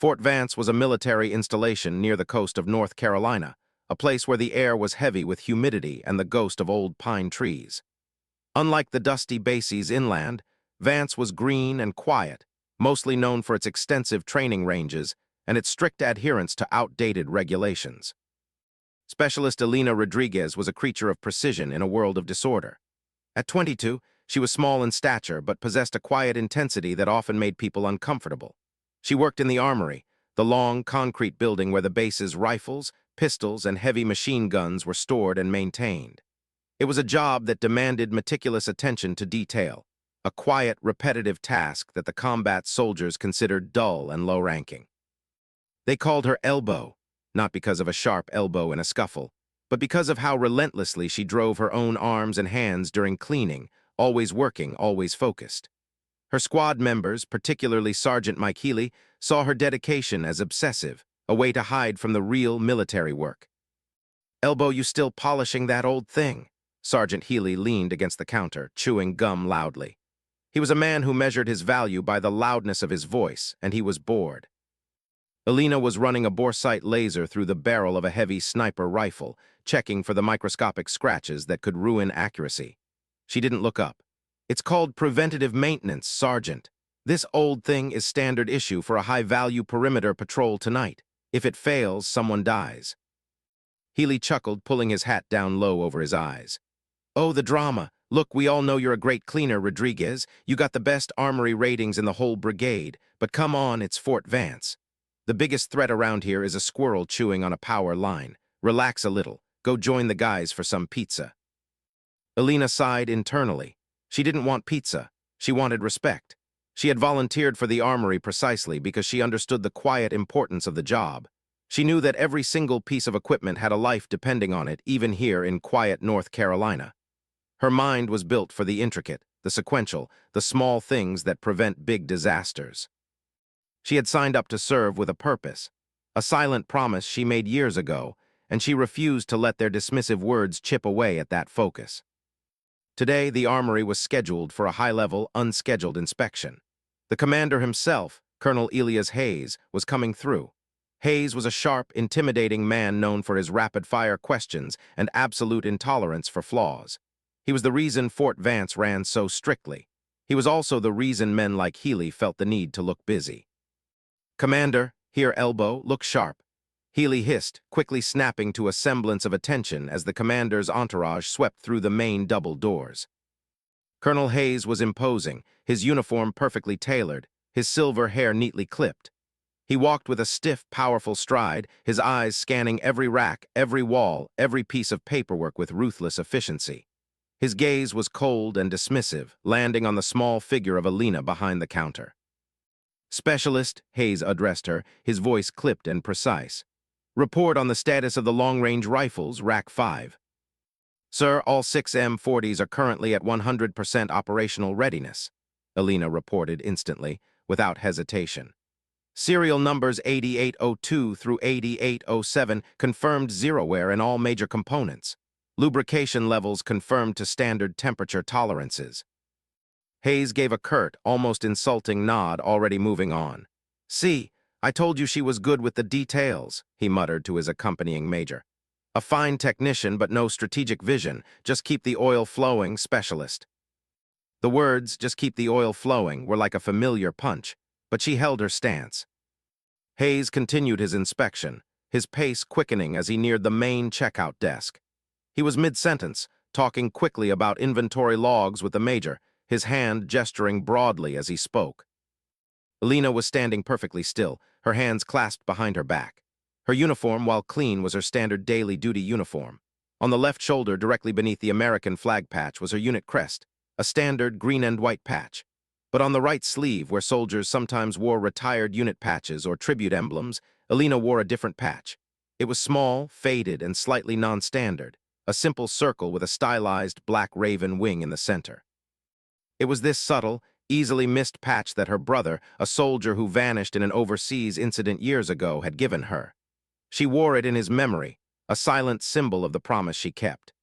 Fort Vance was a military installation near the coast of North Carolina, a place where the air was heavy with humidity and the ghost of old pine trees. Unlike the dusty bases inland, Vance was green and quiet, mostly known for its extensive training ranges and its strict adherence to outdated regulations. Specialist Elena Rodriguez was a creature of precision in a world of disorder. At 22, she was small in stature but possessed a quiet intensity that often made people uncomfortable. She worked in the armory, the long, concrete building where the base's rifles, pistols, and heavy machine guns were stored and maintained. It was a job that demanded meticulous attention to detail, a quiet, repetitive task that the combat soldiers considered dull and low-ranking. They called her Elbow, not because of a sharp elbow in a scuffle, but because of how relentlessly she drove her own arms and hands during cleaning, always working, always focused. Her squad members, particularly Sergeant Mike Healy, saw her dedication as obsessive, a way to hide from the real military work. "Elbow, you still polishing that old thing?" Sergeant Healy leaned against the counter, chewing gum loudly. He was a man who measured his value by the loudness of his voice, and he was bored. Elena was running a boresight laser through the barrel of a heavy sniper rifle, checking for the microscopic scratches that could ruin accuracy. She didn't look up. "It's called preventative maintenance, Sergeant. This old thing is standard issue for a high-value perimeter patrol tonight. If it fails, someone dies." Healy chuckled, pulling his hat down low over his eyes. "Oh, the drama. Look, we all know you're a great cleaner, Rodriguez. You got the best armory ratings in the whole brigade. But come on, it's Fort Vance. The biggest threat around here is a squirrel chewing on a power line. Relax a little. Go join the guys for some pizza." Elena sighed internally. She didn't want pizza. She wanted respect. She had volunteered for the armory precisely because she understood the quiet importance of the job. She knew that every single piece of equipment had a life depending on it, even here in quiet North Carolina. Her mind was built for the intricate, the sequential, the small things that prevent big disasters. She had signed up to serve with a purpose, a silent promise she made years ago, and she refused to let their dismissive words chip away at that focus. Today, the armory was scheduled for a high-level, unscheduled inspection. The commander himself, Colonel Elias Hayes, was coming through. Hayes was a sharp, intimidating man known for his rapid-fire questions and absolute intolerance for flaws. He was the reason Fort Vance ran so strictly. He was also the reason men like Healy felt the need to look busy. "Commander, here, Elbow, look sharp," Healy hissed, quickly snapping to a semblance of attention as the commander's entourage swept through the main double doors. Colonel Hayes was imposing, his uniform perfectly tailored, his silver hair neatly clipped. He walked with a stiff, powerful stride, his eyes scanning every rack, every wall, every piece of paperwork with ruthless efficiency. His gaze was cold and dismissive, landing on the small figure of Elena behind the counter. "Specialist," Hayes addressed her, his voice clipped and precise. "Report on the status of the long-range rifles, Rack 5. "Sir, all 6 M40s are currently at 100% operational readiness," Elena reported instantly, without hesitation. "Serial numbers 8802 through 8807 confirmed zero wear in all major components. Lubrication levels confirmed to standard temperature tolerances." Hayes gave a curt, almost insulting nod, already moving on. "See, I told you she was good with the details," he muttered to his accompanying major. "A fine technician, but no strategic vision. Just keep the oil flowing, Specialist." The words, "just keep the oil flowing," were like a familiar punch, but she held her stance. Hayes continued his inspection, his pace quickening as he neared the main checkout desk. He was mid-sentence, talking quickly about inventory logs with the major, his hand gesturing broadly as he spoke. Elena was standing perfectly still, her hands clasped behind her back. Her uniform, while clean, was her standard daily duty uniform. On the left shoulder, directly beneath the American flag patch, was her unit crest, a standard green and white patch. But on the right sleeve, where soldiers sometimes wore retired unit patches or tribute emblems, Elena wore a different patch. It was small, faded, and slightly non-standard, a simple circle with a stylized black raven wing in the center. It was this subtle, easily missed patch that her brother, a soldier who vanished in an overseas incident years ago, had given her. She wore it in his memory, a silent symbol of the promise she kept.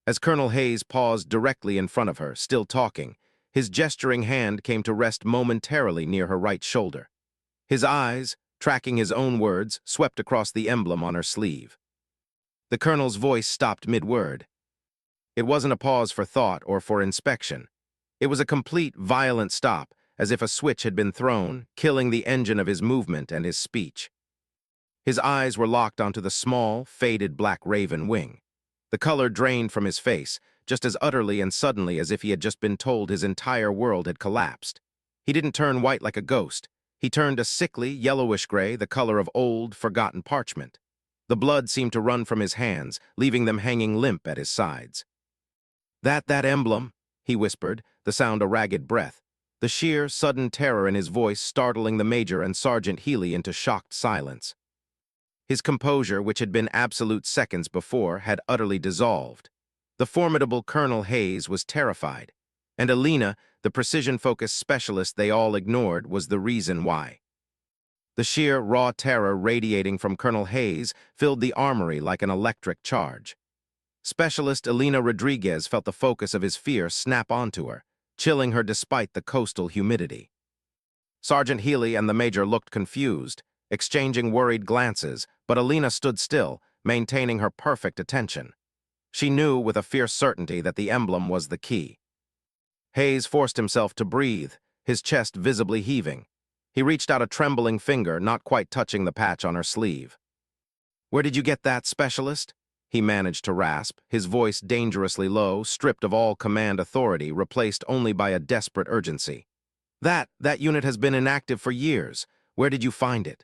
As Colonel Hayes paused directly in front of her, still talking, his gesturing hand came to rest momentarily near her right shoulder. His eyes, tracking his own words, swept across the emblem on her sleeve. The colonel's voice stopped mid-word. It wasn't a pause for thought or for inspection. It was a complete, violent stop, as if a switch had been thrown, killing the engine of his movement and his speech. His eyes were locked onto the small, faded black raven wing. The color drained from his face, just as utterly and suddenly as if he had just been told his entire world had collapsed. He didn't turn white like a ghost. He turned a sickly, yellowish gray, the color of old, forgotten parchment. The blood seemed to run from his hands, leaving them hanging limp at his sides. That emblem," he whispered, the sound a ragged breath, the sheer, sudden terror in his voice startling the Major and Sergeant Healy into shocked silence. His composure, which had been absolute seconds before, had utterly dissolved. The formidable Colonel Hayes was terrified, and Alina, the precision-focused specialist they all ignored, was the reason why. The sheer, raw terror radiating from Colonel Hayes filled the armory like an electric charge. Specialist Alina Rodriguez felt the focus of his fear snap onto her, chilling her despite the coastal humidity. Sergeant Healy and the Major looked confused, exchanging worried glances, but Alina stood still, maintaining her perfect attention. She knew with a fierce certainty that the emblem was the key. Hayes forced himself to breathe, his chest visibly heaving. He reached out a trembling finger, not quite touching the patch on her sleeve. "Where did you get that, Specialist?" he managed to rasp, his voice dangerously low, stripped of all command authority, replaced only by a desperate urgency. That unit has been inactive for years. Where did you find it?"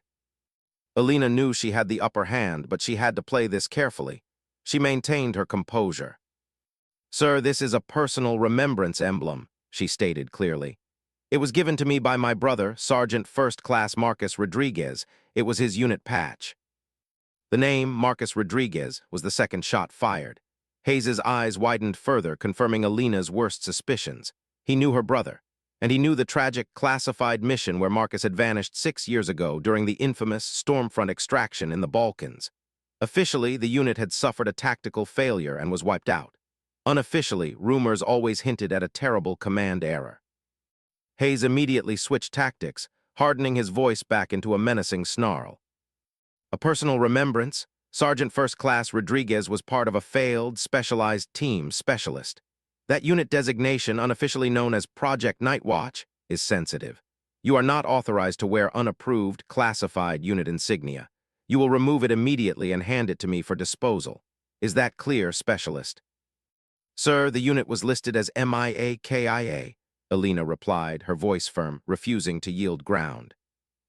Alina knew she had the upper hand, but she had to play this carefully. She maintained her composure. "Sir, this is a personal remembrance emblem," she stated clearly. "It was given to me by my brother, Sergeant First Class Marcus Rodriguez. It was his unit patch." The name, Marcus Rodriguez, was the second shot fired. Hayes's eyes widened further, confirming Alina's worst suspicions. He knew her brother, and he knew the tragic classified mission where Marcus had vanished 6 years ago during the infamous Stormfront extraction in the Balkans. Officially, the unit had suffered a tactical failure and was wiped out. Unofficially, rumors always hinted at a terrible command error. Hayes immediately switched tactics, hardening his voice back into a menacing snarl. "A personal remembrance? Sergeant First Class Rodriguez was part of a failed, specialized team specialist. That unit designation, unofficially known as Project Nightwatch, is sensitive. You are not authorized to wear unapproved, classified unit insignia. You will remove it immediately and hand it to me for disposal. Is that clear, Specialist?" "Sir, the unit was listed as MIA-KIA," Alina replied, her voice firm, refusing to yield ground.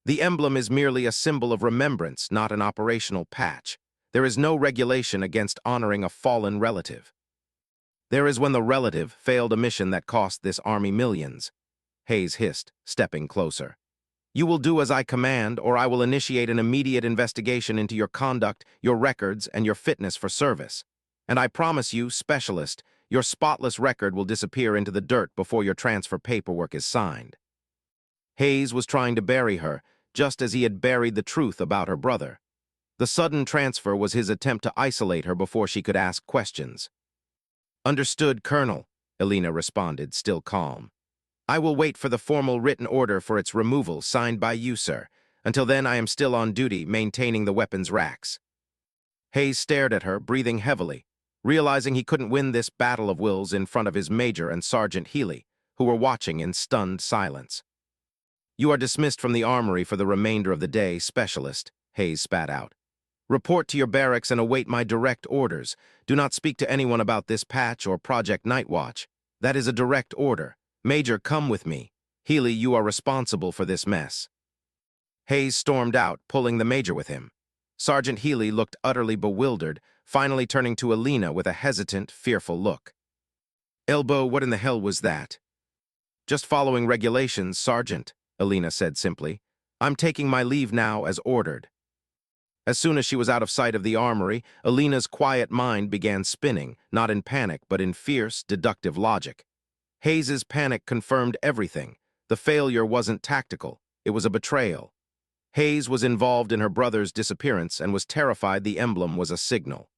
"The emblem is merely a symbol of remembrance, not an operational patch. There is no regulation against honoring a fallen relative." "There is when the relative failed a mission that cost this army millions," Hayes hissed, stepping closer. "You will do as I command, or I will initiate an immediate investigation into your conduct, your records, and your fitness for service. And I promise you, Specialist, your spotless record will disappear into the dirt before your transfer paperwork is signed." Hayes was trying to bury her, just as he had buried the truth about her brother. The sudden transfer was his attempt to isolate her before she could ask questions. "Understood, Colonel," Alina responded, still calm. "I will wait for the formal written order for its removal signed by you, sir. Until then, I am still on duty, maintaining the weapons racks." Hayes stared at her, breathing heavily, realizing he couldn't win this battle of wills in front of his Major and Sergeant Healy, who were watching in stunned silence. "You are dismissed from the armory for the remainder of the day, Specialist," Hayes spat out. "Report to your barracks and await my direct orders. Do not speak to anyone about this patch or Project Nightwatch. That is a direct order. Major, come with me. Healy, you are responsible for this mess." Hayes stormed out, pulling the Major with him. Sergeant Healy looked utterly bewildered, finally turning to Alina with a hesitant, fearful look. "Elbow, what in the hell was that?" "Just following regulations, Sergeant," Alina said simply. "I'm taking my leave now as ordered." As soon as she was out of sight of the armory, Alina's quiet mind began spinning, not in panic, but in fierce, deductive logic. Hayes's panic confirmed everything. The failure wasn't tactical. It was a betrayal. Hayes was involved in her brother's disappearance and was terrified the emblem was a signal.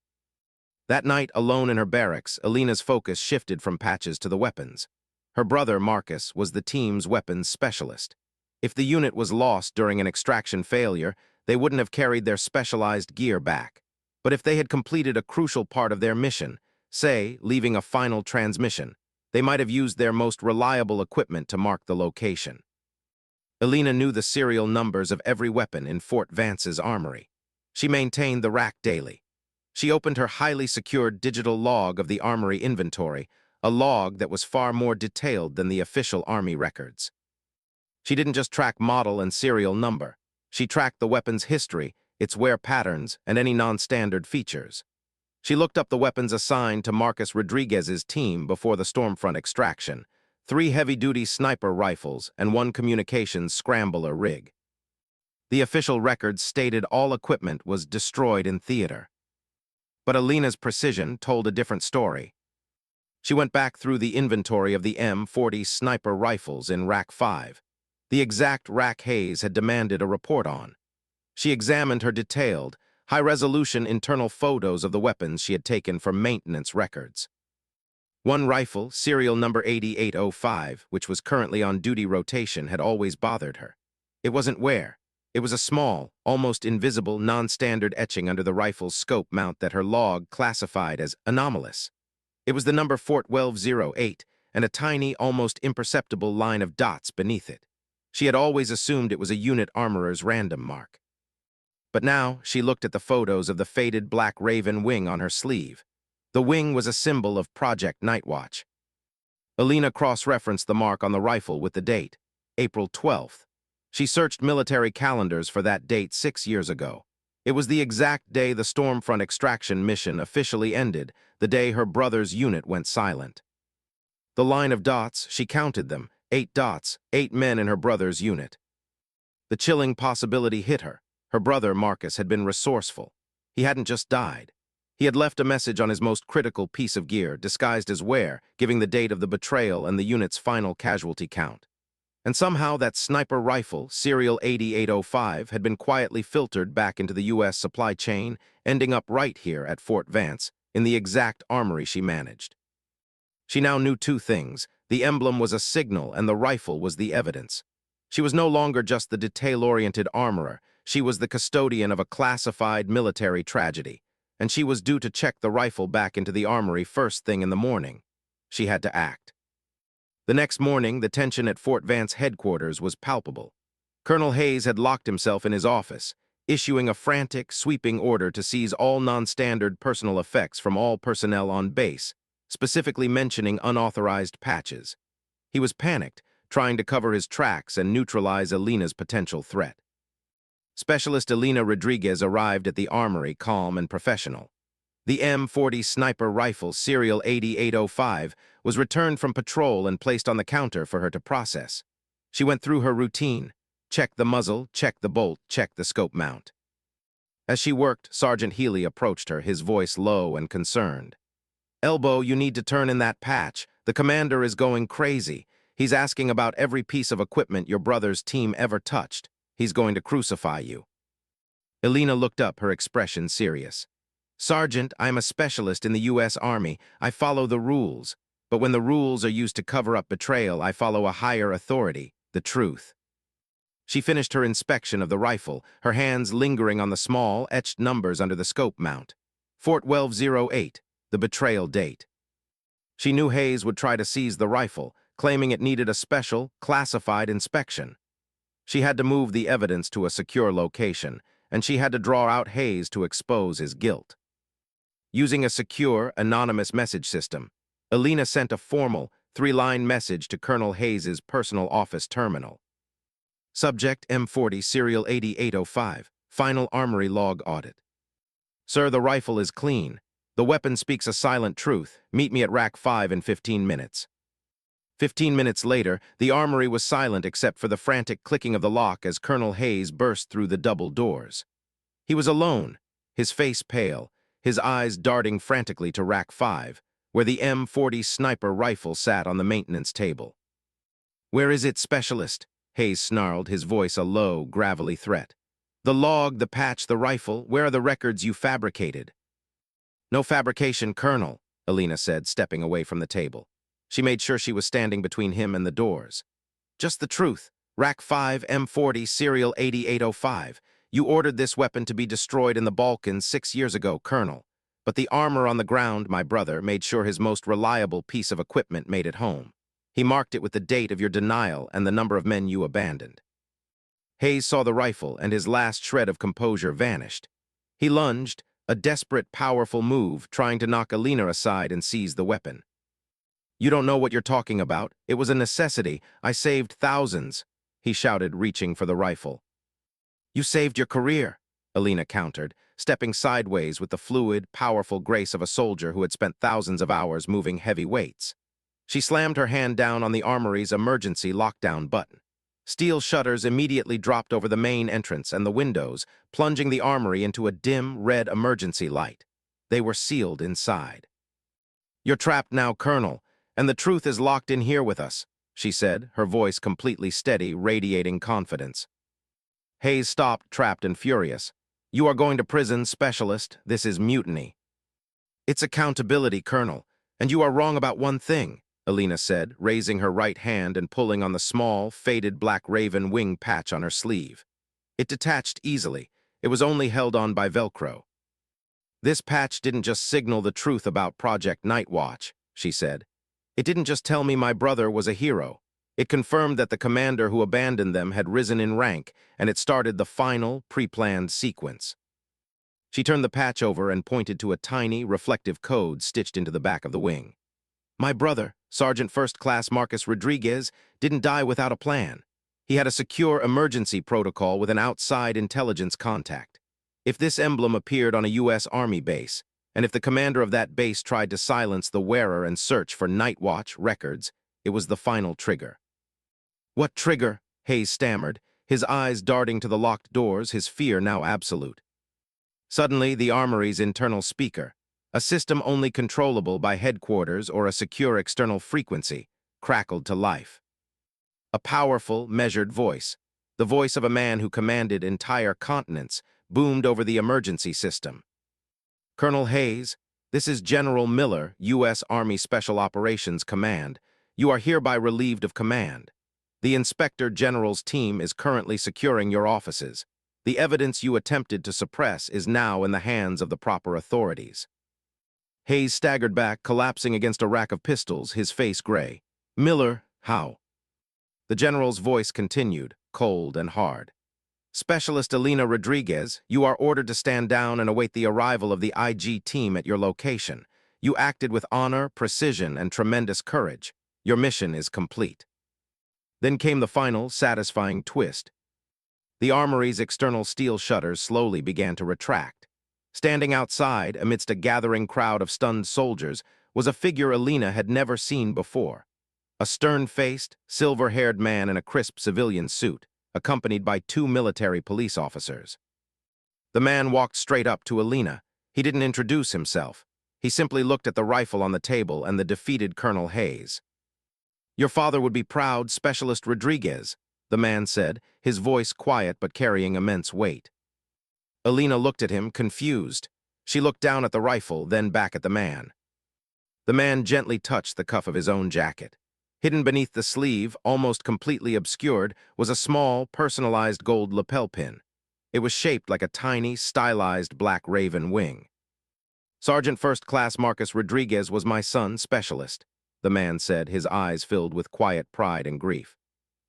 That night, alone in her barracks, Alina's focus shifted from patches to the weapons. Her brother, Marcus, was the team's weapons specialist. If the unit was lost during an extraction failure, they wouldn't have carried their specialized gear back. But if they had completed a crucial part of their mission, say, leaving a final transmission, they might have used their most reliable equipment to mark the location. Elena knew the serial numbers of every weapon in Fort Vance's armory. She maintained the rack daily. She opened her highly secured digital log of the armory inventory, a log that was far more detailed than the official Army records. She didn't just track model and serial number. She tracked the weapon's history, its wear patterns, and any non-standard features. She looked up the weapons assigned to Marcus Rodriguez's team before the Stormfront extraction: 3 heavy-duty sniper rifles and 1 communications scrambler rig. The official records stated all equipment was destroyed in theater. But Elena's precision told a different story. She went back through the inventory of the M40 sniper rifles in Rack 5, the exact rack Hayes had demanded a report on. She examined her detailed, high-resolution internal photos of the weapons she had taken from maintenance records. One rifle, serial number 8805, which was currently on duty rotation, had always bothered her. It wasn't wear. It was a small, almost invisible, non-standard etching under the rifle's scope mount that her log classified as anomalous. It was the number 41208 and a tiny, almost imperceptible line of dots beneath it. She had always assumed it was a unit armorer's random mark. But now she looked at the photos of the faded black raven wing on her sleeve. The wing was a symbol of Project Nightwatch. Elena cross-referenced the mark on the rifle with the date, April 12th. She searched military calendars for that date 6 years ago. It was the exact day the Stormfront extraction mission officially ended, the day her brother's unit went silent. The line of dots, she counted them, 8 dots, 8 men in her brother's unit. The chilling possibility hit her. Her brother, Marcus, had been resourceful. He hadn't just died. He had left a message on his most critical piece of gear, disguised as wear, giving the date of the betrayal and the unit's final casualty count. And somehow that sniper rifle, serial 8805, had been quietly filtered back into the U.S. supply chain, ending up right here at Fort Vance, in the exact armory she managed. She now knew 2 things. The emblem was a signal, and the rifle was the evidence. She was no longer just the detail-oriented armorer. She was the custodian of a classified military tragedy, and she was due to check the rifle back into the armory first thing in the morning. She had to act. The next morning, the tension at Fort Vance headquarters was palpable. Colonel Hayes had locked himself in his office, issuing a frantic, sweeping order to seize all non-standard personal effects from all personnel on base, specifically mentioning unauthorized patches. He was panicked, trying to cover his tracks and neutralize Elena's potential threat. Specialist Elena Rodriguez arrived at the armory calm and professional. The M40 sniper rifle, serial 8805, was returned from patrol and placed on the counter for her to process. She went through her routine: check the muzzle, check the bolt, check the scope mount. As she worked, Sergeant Healy approached her, his voice low and concerned. "Elbow, you need to turn in that patch. The commander is going crazy. He's asking about every piece of equipment your brother's team ever touched. He's going to crucify you." Elena looked up, her expression serious. "Sergeant, I'm a specialist in the U.S. Army. I follow the rules. But when the rules are used to cover up betrayal, I follow a higher authority, the truth." She finished her inspection of the rifle, her hands lingering on the small, etched numbers under the scope mount. 41208, the betrayal date. She knew Hayes would try to seize the rifle, claiming it needed a special, classified inspection. She had to move the evidence to a secure location, and she had to draw out Hayes to expose his guilt. Using a secure, anonymous message system, Elena sent a formal, 3-line message to Colonel Hayes's personal office terminal. Subject: M40 serial 8805, final armory log audit. "Sir, the rifle is clean. The weapon speaks a silent truth. Meet me at Rack 5 in 15 minutes. 15 minutes later, the armory was silent except for the frantic clicking of the lock as Colonel Hayes burst through the double doors. He was alone, his face pale, his eyes darting frantically to Rack 5, where the M40 sniper rifle sat on the maintenance table. "Where is it, Specialist?" Hayes snarled, his voice a low, gravelly threat. "The log, the patch, the rifle, where are the records you fabricated?" "No fabrication, Colonel," Elena said, stepping away from the table. She made sure she was standing between him and the doors. "Just the truth. Rack 5, M40, serial 8805. You ordered this weapon to be destroyed in the Balkans 6 years ago, Colonel. But the armor on the ground, my brother, made sure his most reliable piece of equipment made it home. He marked it with the date of your denial and the number of men you abandoned. Hayes saw the rifle, and his last shred of composure vanished. He lunged, a desperate, powerful move, trying to knock Alina aside and seize the weapon. You don't know what you're talking about. It was a necessity. I saved thousands, he shouted, reaching for the rifle. You saved your career, Alina countered, stepping sideways with the fluid, powerful grace of a soldier who had spent thousands of hours moving heavy weights. She slammed her hand down on the armory's emergency lockdown button. Steel shutters immediately dropped over the main entrance and the windows, plunging the armory into a dim, red emergency light. They were sealed inside. You're trapped now, Colonel, and the truth is locked in here with us, she said, her voice completely steady, radiating confidence. Hayes stopped, trapped and furious. You are going to prison, Specialist. This is mutiny. It's accountability, Colonel, and you are wrong about one thing, Alina said, raising her right hand and pulling on the small, faded black raven wing patch on her sleeve. It detached easily. It was only held on by Velcro. This patch didn't just signal the truth about Project Nightwatch, she said. It didn't just tell me my brother was a hero. It confirmed that the commander who abandoned them had risen in rank, and it started the final, pre-planned sequence. She turned the patch over and pointed to a tiny, reflective code stitched into the back of the wing. My brother, Sergeant First Class Marcus Rodriguez, didn't die without a plan. He had a secure emergency protocol with an outside intelligence contact. If this emblem appeared on a U.S. Army base, and if the commander of that base tried to silence the wearer and search for Nightwatch records, it was the final trigger. What trigger? Hayes stammered, his eyes darting to the locked doors, his fear now absolute. Suddenly, the armory's internal speaker, a system only controllable by headquarters or a secure external frequency, crackled to life. A powerful, measured voice, the voice of a man who commanded entire continents, boomed over the emergency system. Colonel Hayes, this is General Miller, U.S. Army Special Operations Command. You are hereby relieved of command. The Inspector General's team is currently securing your offices. The evidence you attempted to suppress is now in the hands of the proper authorities. Hayes staggered back, collapsing against a rack of pistols, his face gray. Miller, how? The general's voice continued, cold and hard. Specialist Alina Rodriguez, you are ordered to stand down and await the arrival of the IG team at your location. You acted with honor, precision, and tremendous courage. Your mission is complete. Then came the final, satisfying twist. The armory's external steel shutters slowly began to retract. Standing outside, amidst a gathering crowd of stunned soldiers, was a figure Alina had never seen before. A stern-faced, silver-haired man in a crisp civilian suit, accompanied by 2 military police officers. The man walked straight up to Alina. He didn't introduce himself. He simply looked at the rifle on the table and the defeated Colonel Hayes. Your father would be proud, Specialist Rodriguez, the man said, his voice quiet but carrying immense weight. Alina looked at him, confused. She looked down at the rifle, then back at the man. The man gently touched the cuff of his own jacket. Hidden beneath the sleeve, almost completely obscured, was a small, personalized gold lapel pin. It was shaped like a tiny, stylized black raven wing. Sergeant First Class Marcus Rodriguez was my son, Specialist, the man said, his eyes filled with quiet pride and grief.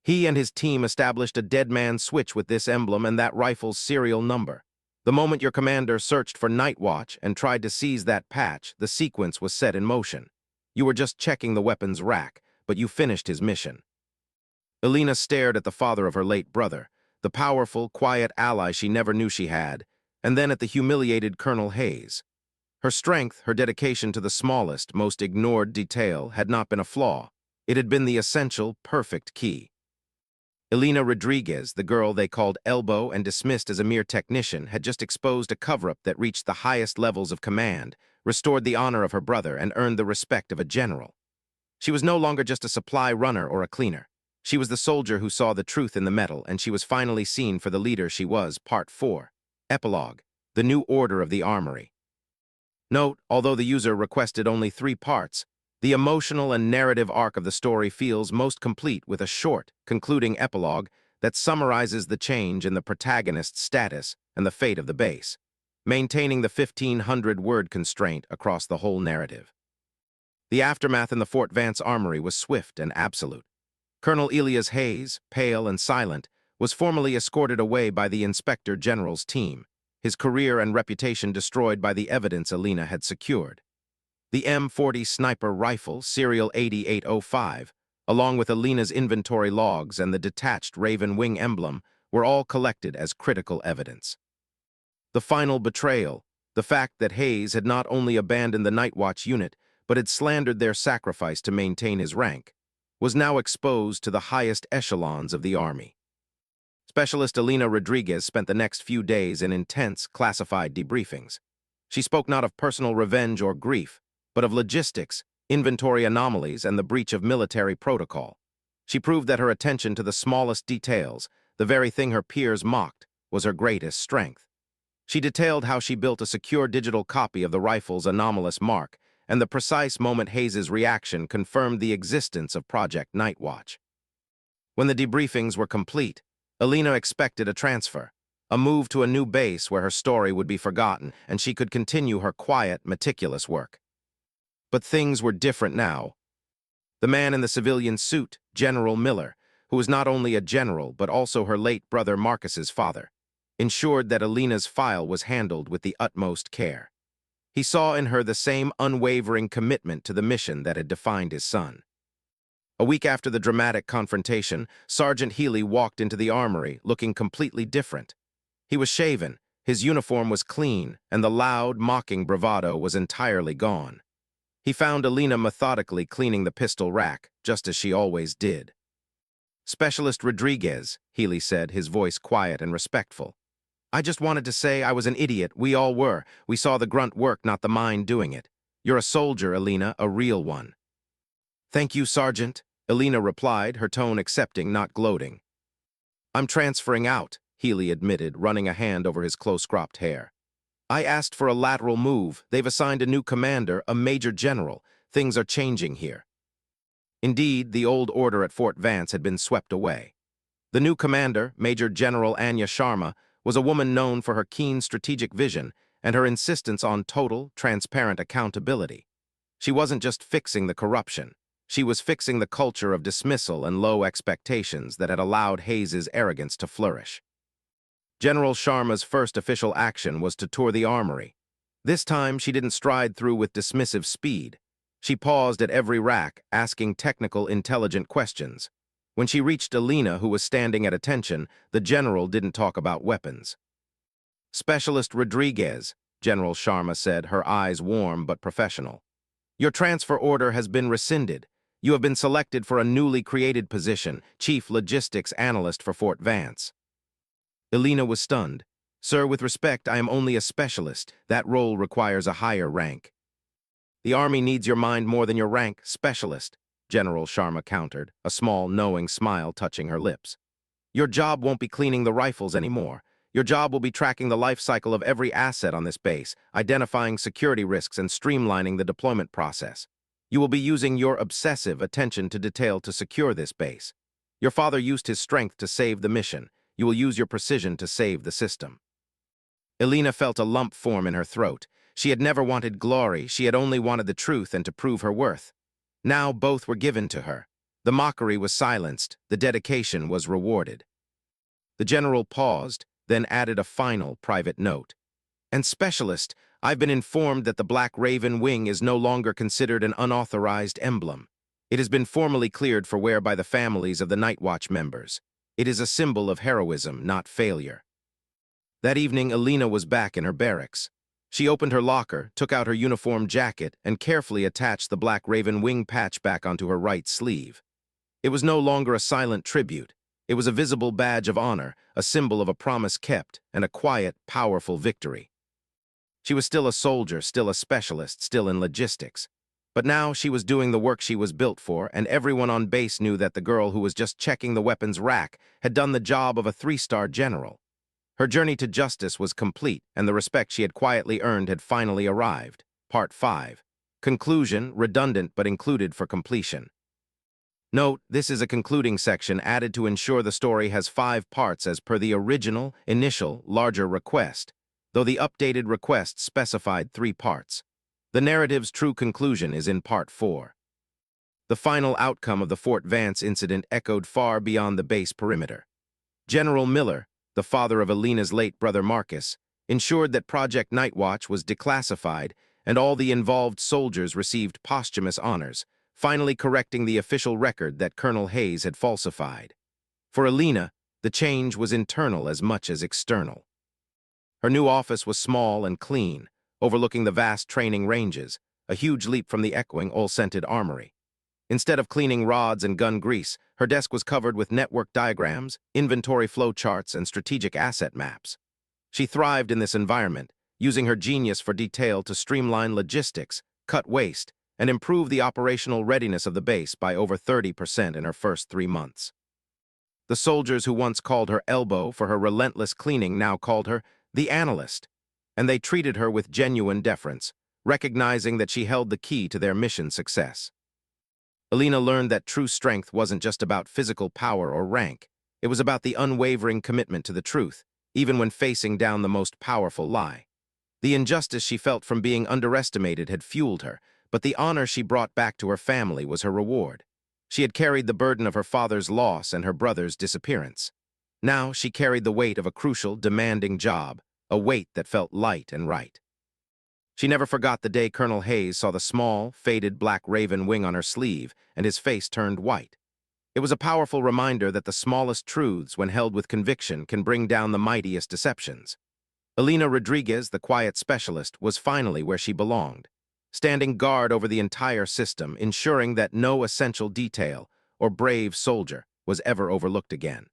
He and his team established a dead man switch with this emblem and that rifle's serial number. The moment your commander searched for Nightwatch and tried to seize that patch, the sequence was set in motion. You were just checking the weapons rack, but you finished his mission. Alina stared at the father of her late brother, the powerful, quiet ally she never knew she had, and then at the humiliated Colonel Hayes. Her strength, her dedication to the smallest, most ignored detail had not been a flaw. It had been the essential, perfect key. Alina Rodriguez, the girl they called Elbow and dismissed as a mere technician, had just exposed a cover-up that reached the highest levels of command, restored the honor of her brother, and earned the respect of a general. She was no longer just a supply runner or a cleaner. She was the soldier who saw the truth in the metal, and she was finally seen for the leader she was. Part 4. Epilogue. The New Order of the Armory. Note, although the user requested only 3 parts, the emotional and narrative arc of the story feels most complete with a short, concluding epilogue that summarizes the change in the protagonist's status and the fate of the base, maintaining the 1,500-word constraint across the whole narrative. The aftermath in the Fort Vance Armory was swift and absolute. Colonel Elias Hayes, pale and silent, was formally escorted away by the Inspector General's team, his career and reputation destroyed by the evidence Alina had secured. The M40 sniper rifle, serial 8805, along with Alina's inventory logs and the detached Raven Wing emblem, were all collected as critical evidence. The final betrayal, the fact that Hayes had not only abandoned the Night Watch unit, but had slandered their sacrifice to maintain his rank, was now exposed to the highest echelons of the Army. Specialist Alina Rodriguez spent the next few days in intense, classified debriefings. She spoke not of personal revenge or grief, but of logistics, inventory anomalies, and the breach of military protocol. She proved that her attention to the smallest details, the very thing her peers mocked, was her greatest strength. She detailed how she built a secure digital copy of the rifle's anomalous mark, and the precise moment Hayes' reaction confirmed the existence of Project Night Watch. When the debriefings were complete, Alina expected a transfer, a move to a new base where her story would be forgotten and she could continue her quiet, meticulous work. But things were different now. The man in the civilian suit, General Miller, who was not only a general but also her late brother Marcus's father, ensured that Alina's file was handled with the utmost care. He saw in her the same unwavering commitment to the mission that had defined his son. A week after the dramatic confrontation, Sergeant Healy walked into the armory, looking completely different. He was shaven, his uniform was clean, and the loud, mocking bravado was entirely gone. He found Alina methodically cleaning the pistol rack, just as she always did. "Specialist Rodriguez," Healy said, his voice quiet and respectful. "I just wanted to say I was an idiot. We all were. We saw the grunt work, not the mind doing it. You're a soldier, Alina, a real one." "Thank you, Sergeant," Alina replied, her tone accepting, not gloating. "I'm transferring out," Healy admitted, running a hand over his close-cropped hair. "I asked for a lateral move. They've assigned a new commander, a major general. Things are changing here." Indeed, the old order at Fort Vance had been swept away. The new commander, Major General Anya Sharma, was a woman known for her keen strategic vision and her insistence on total, transparent accountability. She wasn't just fixing the corruption. She was fixing the culture of dismissal and low expectations that had allowed Hayes' arrogance to flourish. General Sharma's first official action was to tour the armory. This time, she didn't stride through with dismissive speed. She paused at every rack, asking technical, intelligent questions. When she reached Alina, who was standing at attention, the general didn't talk about weapons. "Specialist Rodriguez," General Sharma said, her eyes warm but professional. "Your transfer order has been rescinded. You have been selected for a newly created position, Chief Logistics Analyst for Fort Vance." Alina was stunned. "Sir, with respect, I am only a specialist. That role requires a higher rank." "The Army needs your mind more than your rank, specialist," General Sharma countered, a small, knowing smile touching her lips. "Your job won't be cleaning the rifles anymore. Your job will be tracking the life cycle of every asset on this base, identifying security risks and streamlining the deployment process. You will be using your obsessive attention to detail to secure this base. Your father used his strength to save the mission. You will use your precision to save the system." Alina felt a lump form in her throat. She had never wanted glory, she had only wanted the truth and to prove her worth. Now both were given to her. The mockery was silenced, the dedication was rewarded. The general paused, then added a final private note. "And specialist, I've been informed that the Black Raven Wing is no longer considered an unauthorized emblem. It has been formally cleared for wear by the families of the Night Watch members. It is a symbol of heroism, not failure." That evening, Alina was back in her barracks. She opened her locker, took out her uniform jacket, and carefully attached the Black Raven Wing patch back onto her right sleeve. It was no longer a silent tribute. It was a visible badge of honor, a symbol of a promise kept, and a quiet, powerful victory. She was still a soldier, still a specialist, still in logistics. But now she was doing the work she was built for, and everyone on base knew that the girl who was just checking the weapons rack had done the job of a 3-star general. Her journey to justice was complete, and the respect she had quietly earned had finally arrived. Part 5. Conclusion, redundant but included for completion. Note, this is a concluding section added to ensure the story has 5 parts as per the original, initial, larger request, though the updated request specified 3 parts. The narrative's true conclusion is in Part 4. The final outcome of the Fort Vance incident echoed far beyond the base perimeter. General Miller, the father of Alina's late brother Marcus, ensured that Project Nightwatch was declassified and all the involved soldiers received posthumous honors, finally correcting the official record that Colonel Hayes had falsified. For Alina, the change was internal as much as external. Her new office was small and clean, overlooking the vast training ranges, a huge leap from the echoing, oil-scented armory. Instead of cleaning rods and gun grease, her desk was covered with network diagrams, inventory flow charts, and strategic asset maps. She thrived in this environment, using her genius for detail to streamline logistics, cut waste, and improve the operational readiness of the base by over 30% in her first 3 months. The soldiers who once called her Elbow for her relentless cleaning now called her the Analyst, and they treated her with genuine deference, recognizing that she held the key to their mission success. Alina learned that true strength wasn't just about physical power or rank. It was about the unwavering commitment to the truth, even when facing down the most powerful lie. The injustice she felt from being underestimated had fueled her, but the honor she brought back to her family was her reward. She had carried the burden of her father's loss and her brother's disappearance. Now she carried the weight of a crucial, demanding job, a weight that felt light and right. She never forgot the day Colonel Hayes saw the small, faded black raven wing on her sleeve, and his face turned white. It was a powerful reminder that the smallest truths, when held with conviction, can bring down the mightiest deceptions. Alina Rodriguez, the quiet specialist, was finally where she belonged, standing guard over the entire system, ensuring that no essential detail or brave soldier was ever overlooked again.